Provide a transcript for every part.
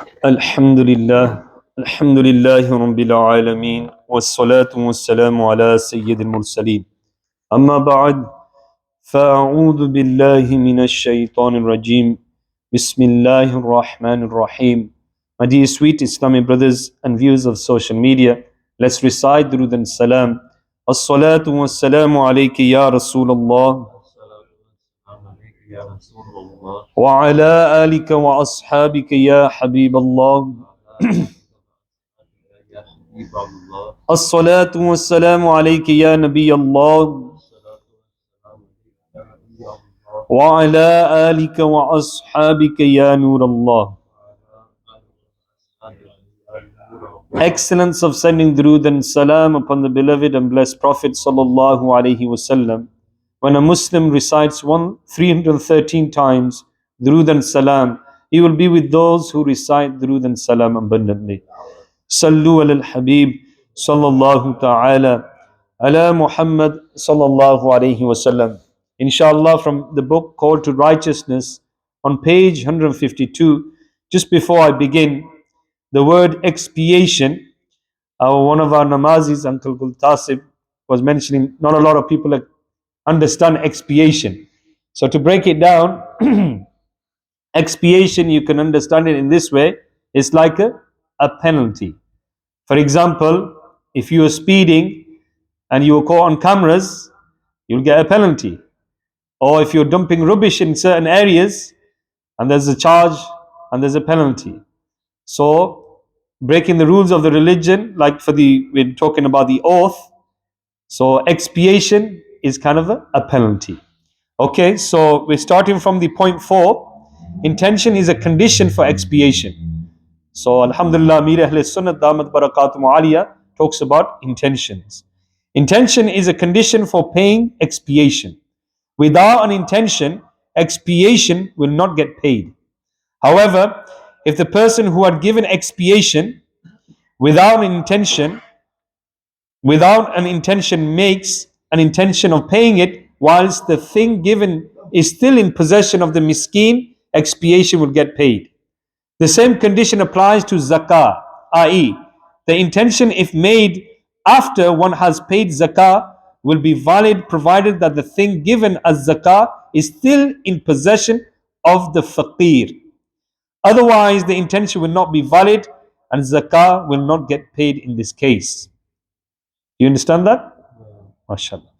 الحمد لله الحمد لله رب العالمين والصلاة والسلام على سيد المرسلين أما بعد فأعوذ بالله من الشيطان الرجيم بسم الله الرحمن الرحيم. My dear sweet Islamic brothers and viewers of social media, let's recite Durud and Salam. As-salatu was-salamu alayki ya Rasulullah wa ala alika wa ashabika ya Habib Allah. الصلاة والسلام عليك يا نبي الله وعلى آلك وأصحابك يا نور الله. Excellence of sending durood and salam upon the beloved and blessed Prophet sallallahu alaihi wasallam. When a Muslim recites 313 times durood and salam, he will be with those who recite durood and salam abundantly. Sallu ala al-Habib sallallahu ta'ala ala Muhammad sallallahu alayhi wasallam. Inshallah, from the book called To Righteousness on page 152, just before I begin, the word expiation, one of our namazis, Uncle Gul Tasib, was mentioning not a lot of people understand expiation. So to break it down, expiation, you can understand it in this way, it's like a penalty. For example, if you are speeding and you are caught on cameras, you'll get a penalty. Or if you're dumping rubbish in certain areas and there's a charge and there's a penalty. So breaking the rules of the religion, like we're talking about the oath, so expiation is kind of a penalty. Okay, so we're starting from the point 4. Intention is a condition for expiation. So Alhamdulillah, Mir Ahl Sunnat Damat Barakatum Aliyah talks about intentions. Intention is a condition for paying expiation. Without an intention, expiation will not get paid. However, if the person who had given expiation without an intention makes an intention of paying it whilst the thing given is still in possession of the miskeen, expiation will get paid. The same condition applies to zakah, i.e., the intention, if made after one has paid zakah, will be valid provided that the thing given as zakah is still in possession of the faqir. Otherwise, the intention will not be valid and zakah will not get paid in this case. You understand that? MashaAllah.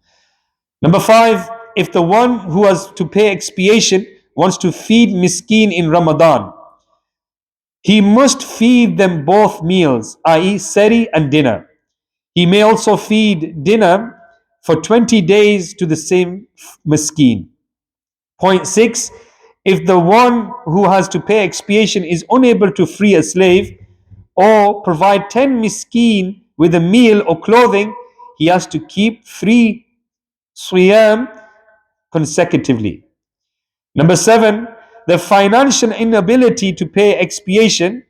Number 5, if the one who has to pay expiation wants to feed miskeen in Ramadan, he must feed them both meals, i.e. sehri and dinner. He may also feed dinner for 20 days to the same miskeen. Point 6, if the one who has to pay expiation is unable to free a slave or provide 10 miskeen with a meal or clothing, he has to keep 3 siyam consecutively. Number 7, the financial inability to pay expiation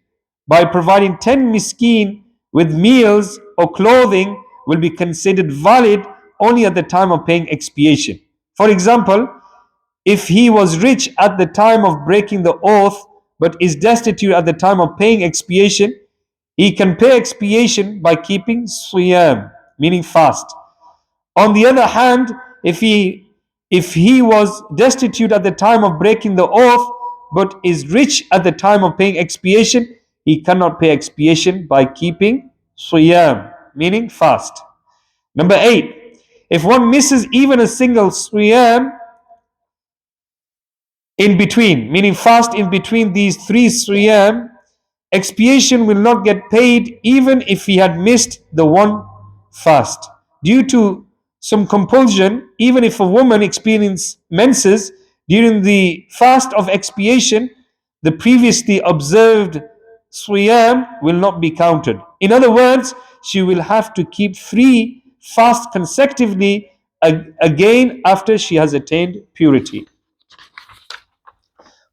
by providing 10 miskeen with meals or clothing will be considered valid only at the time of paying expiation. For example, if he was rich at the time of breaking the oath but is destitute at the time of paying expiation, he can pay expiation by keeping siyam, meaning fast. On the other hand, if he was destitute at the time of breaking the oath but is rich at the time of paying expiation, he cannot pay expiation by keeping siyam, meaning fast. Number 8, if one misses even a single siyam in between, meaning fast in between these 3 siyam, expiation will not get paid even if he had missed the one fast. Due to some compulsion, even if a woman experiences menses during the fast of expiation, the previously observed siyam will not be counted. In other words, she will have to keep 3 fasts consecutively again after she has attained purity.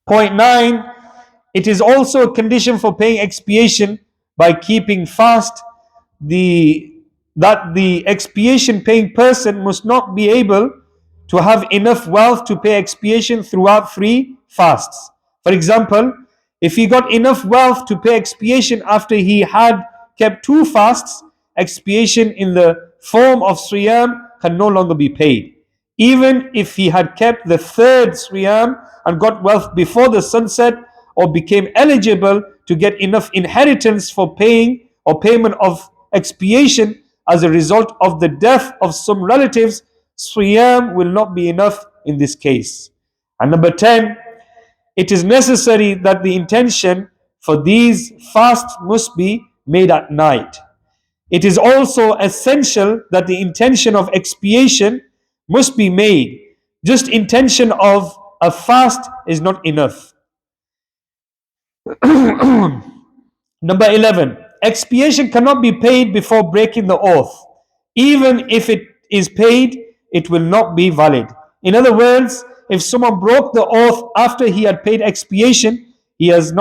Point 9, it is also a condition for paying expiation by keeping fast that the expiation paying person must not be able to have enough wealth to pay expiation throughout 3 fasts. For example, If he got enough wealth to pay expiation after he had kept 2 fasts, expiation in the form of siyam can no longer be paid. Even if he had kept the third siyam and got wealth before the sunset, or became eligible to get enough inheritance for paying or payment of expiation as a result of the death of some relatives, siyam will not be enough in this case. And number 10, it is necessary that the intention for these fasts must be made at night. It is also essential that the intention of expiation must be made. Just intention of a fast is not enough. Number 11, expiation cannot be paid before breaking the oath. Even if it is paid, it will not be valid. In other words, if someone broke the oath after he had paid expiation, he has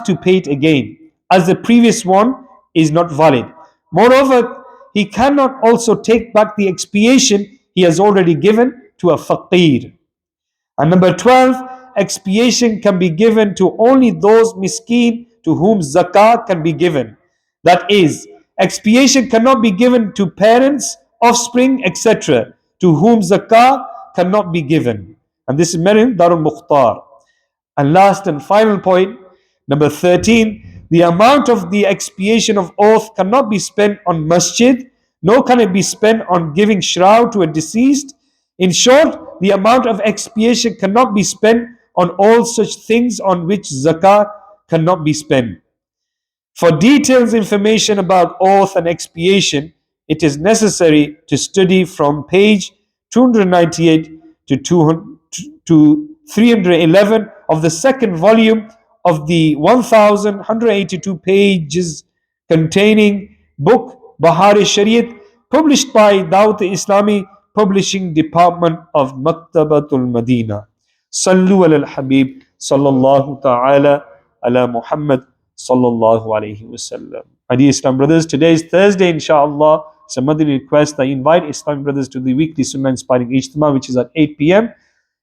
to pay it again, as the previous one is not valid. Moreover, he cannot also take back the expiation he has already given to a faqir. And number 12, expiation can be given to only those miskeen to whom zakah can be given. That is, expiation cannot be given to parents, offspring, etc., to whom zakah cannot be given. And this is mentioned Darul Mukhtar. And last and final point, number 13, the amount of the expiation of oath cannot be spent on masjid, nor can it be spent on giving shroud to a deceased. In short, the amount of expiation cannot be spent on all such things on which zakah cannot be spent. For detailed information about oath and expiation, it is necessary to study from page 298 to 311 of the second volume of the 1182 pages containing book Bahar-e Shariat, published by Dawateislami Publishing Department of Maktabatul Madina. Sallu ala al-Habib sallallahu ta'ala ala Muhammad sallallahu alayhi wasallam. My dear Islam brothers, today is Thursday, inshallah. It's a monthly request. I invite Islam brothers to the weekly Sunnah Inspiring Ijtima, which is at 8 p.m.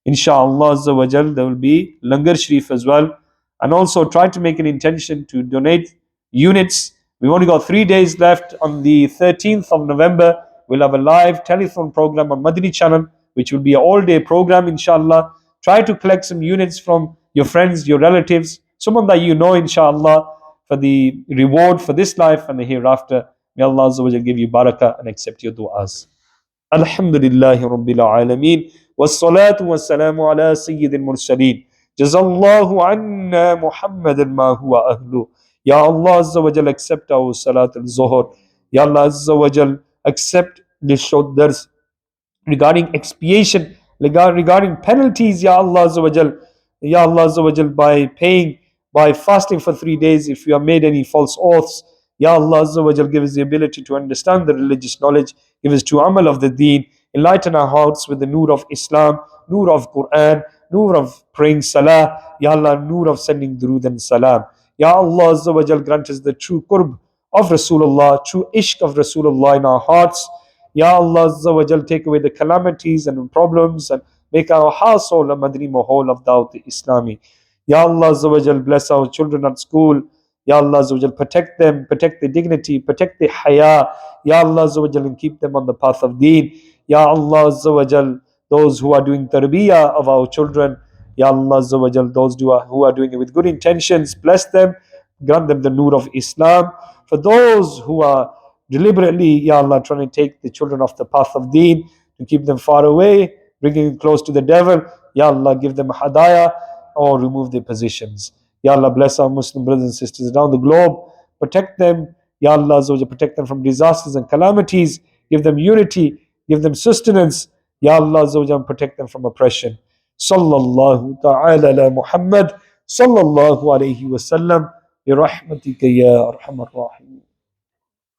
Inshallah Azza wa Jal, there will be Langar Sharif as well. And also try to make an intention to donate units. We've only got 3 days left. On the 13th of November, we'll have a live telephone program on Madani channel, which will be an all-day program, inshallah. Try to collect some units from your friends, your relatives, someone that you know, inshallah, for the reward for this life and the hereafter. May Allah Azza wa Jal give you barakah and accept your du'as. Alhamdulillahi Rabbil Alameen. Wassalatu wassalamu ala Sayyidil Mursaleen. Jazallahu anna Muhammadan ma huwa ahlu. Ya Allah Azza wa Jal, accept our Salat al-Zuhr. Ya Allah Azza wa Jal, accept this short dars regarding expiation, regarding penalties, Ya Allah Azza wa Jal. Ya Allah Azza wa Jal, by fasting for 3 days, if you have made any false oaths, Ya Allah Azza wa Jal, give us the ability to understand the religious knowledge, give us to amal of the deen, enlighten our hearts with the nur of Islam, nur of Quran, nur of praying salah, Ya Allah, nur of sending durood and salam. Ya Allah Azza wa Jal, grant us the true qurb of Rasulullah, true ishq of Rasulullah in our hearts. Ya Allah Azza wa Jal, take away the calamities and problems and make our household a Madani Mahol of Dawat-e-Islami. Ya Allah Azza wa Jal, bless our children at school. Ya Allah Azza wa Jal, protect them, protect their dignity, protect their haya. Ya Allah Azza wa Jal, and keep them on the path of deen. Ya Allah Azza wa Jal, those who are doing tarbiyah of our children, Ya Allah Azza wa Jal, those who are doing it with good intentions, bless them, grant them the nur of Islam. For those who are deliberately, Ya Allah, trying to take the children off the path of deen, to keep them far away, bringing them close to the devil, Ya Allah, give them hadayah or remove their positions. Ya Allah, bless our Muslim brothers and sisters around the globe, protect them, Ya Allah, protect them from disasters and calamities, give them unity, give them sustenance, Ya Allah, protect them from oppression. Sallallahu ta'ala ala Muhammad sallallahu alayhi wa sallam bi rahmatika ya arhamar rahim.